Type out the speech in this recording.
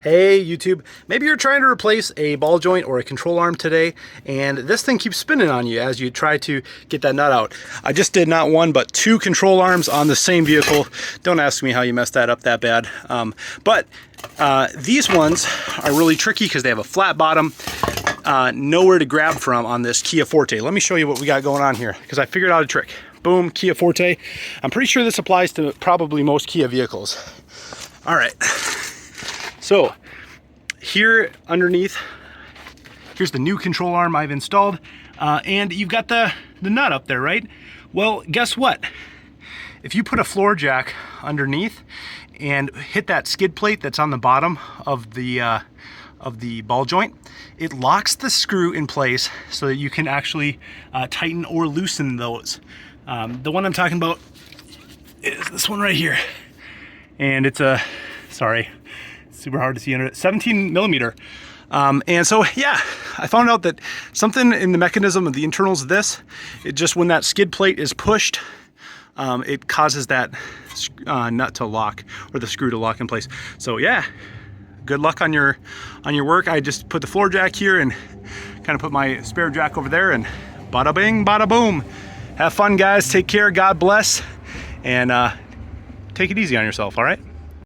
Hey YouTube, maybe you're trying to replace a ball joint or a control arm today and this thing keeps spinning on you as you try to get that nut out. I just did not one but two control arms on the same vehicle. Don't ask me how you messed that up that bad. But these ones are really tricky because they have a flat bottom, nowhere to grab from on this Kia Forte. Let me show you what we got going on here because I figured out a trick. Boom, Kia Forte. I'm pretty sure this applies to probably most Kia vehicles. All right. So here underneath, here's the new control arm I've installed, and you've got the nut up there, right? Well, guess what? If you put a floor jack underneath and hit that skid plate that's on the bottom of the ball joint, it locks the screw in place so that you can actually tighten or loosen those. The one I'm talking about is this one right here, and it's a, sorry, super hard to see under it, 17 millimeter. And so, yeah, I found out that something in the mechanism of the internals of this, it just, when that skid plate is pushed, it causes that nut to lock, or the screw to lock in place. So yeah, good luck on your work. I just put the floor jack here and kind of put my spare jack over there, and bada bing, bada boom. Have fun, guys. Take care. God bless. And take it easy on yourself, all right?